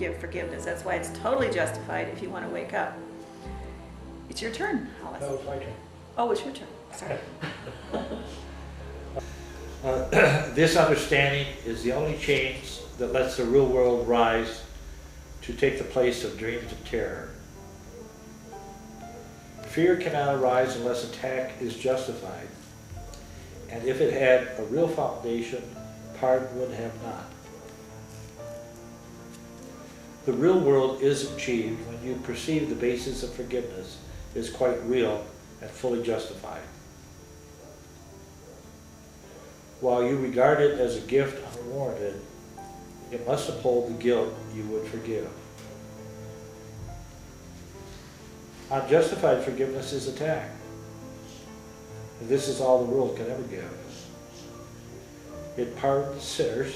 give forgiveness. That's why it's totally justified if you want to wake up. It's your turn, Hollis. No, it's my turn. Oh, it's your turn. Sorry. This understanding is the only change that lets the real world rise to take the place of dreams of terror. Fear cannot arise unless attack is justified, and if it had a real foundation, pardon would have not. The real world is achieved when you perceive the basis of forgiveness is quite real and fully justified. While you regard it as a gift unwarranted, it must uphold the guilt you would forgive. Unjustified forgiveness is attack. And this is all the world can ever give. It pardons sinners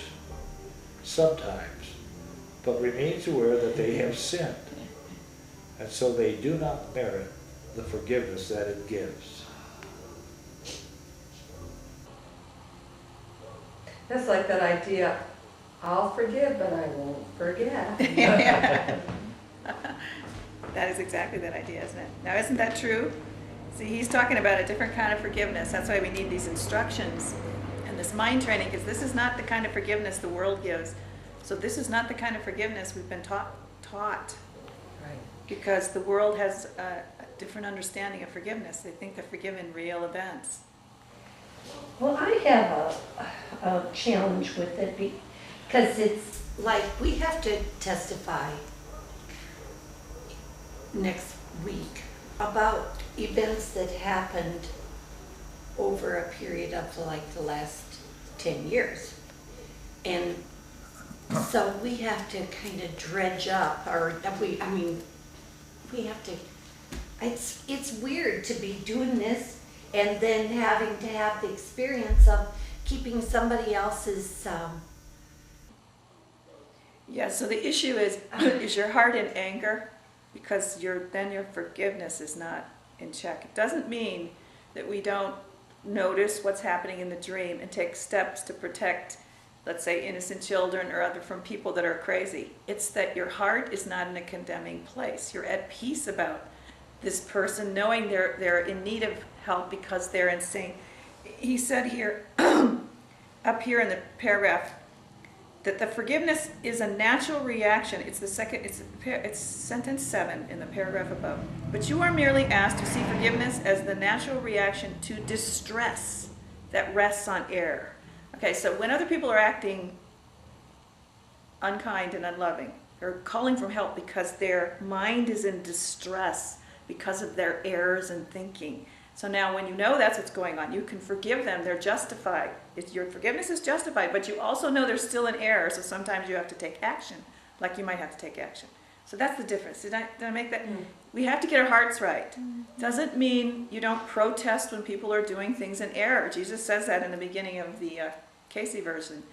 sometimes, but remains aware that they have sinned, and so they do not merit the forgiveness that it gives. That's like that idea, I'll forgive, but I won't forget. That is exactly that idea, isn't it? Now, isn't that true? See, he's talking about a different kind of forgiveness. That's why we need these instructions and this mind training, because this is not the kind of forgiveness the world gives. So this is not the kind of forgiveness we've been taught. Right. Because the world has a different understanding of forgiveness. They think they're forgiven real events. Well, I have a challenge with it because it's like we have to testify next week about events that happened over a period of like the last 10 years. And so we have to kind of dredge up, we have to, it's weird to be doing this and then having to have the experience of keeping somebody else's, Yeah, so the issue is your heart in anger? Because then your forgiveness is not in check. It doesn't mean that we don't notice what's happening in the dream and take steps to protect, let's say, innocent children or other from people that are crazy. It's that your heart is not in a condemning place. You're at peace about this person, knowing they're in need of help because they're insane. He said here, up here in the paragraph, that the forgiveness is a natural reaction. It's the second. It's sentence 7 in the paragraph above. But you are merely asked to see forgiveness as the natural reaction to distress that rests on error. Okay, so when other people are acting unkind and unloving, they're calling for help because their mind is in distress because of their errors in thinking. So now when you know that's what's going on, you can forgive them. They're justified. Your forgiveness is justified, but you also know they're still in error, so sometimes you have to take action, like you might have to take action. So that's the difference. Did I make that? We have to get our hearts right. Doesn't mean you don't protest when people are doing things in error. Jesus says that in the beginning of the Casey version.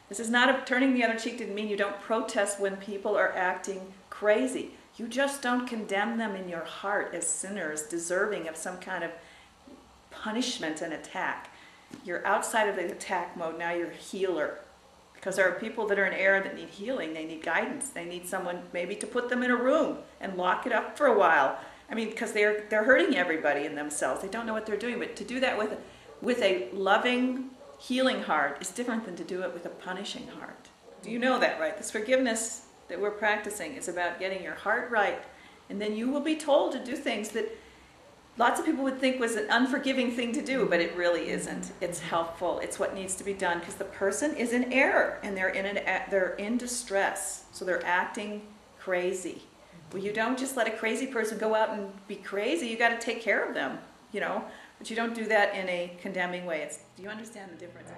This is not turning the other cheek. Didn't mean you don't protest when people are acting crazy. You just don't condemn them in your heart as sinners deserving of some kind of punishment and attack. You're outside of the attack mode. Now you're a healer. Because there are people that are in error that need healing. They need guidance. They need someone maybe to put them in a room and lock it up for a while. I mean, because they're hurting everybody in themselves. They don't know what they're doing. But to do that with a loving, healing heart is different than to do it with a punishing heart. Do you know that, right? This forgiveness that we're practicing is about getting your heart right. And then you will be told to do things that lots of people would think was an unforgiving thing to do, but it really isn't. It's helpful. It's what needs to be done because the person is in error and they're in distress, so they're acting crazy. Well, you don't just let a crazy person go out and be crazy. You got to take care of them, but you don't do that in a condemning way. Do you understand the difference?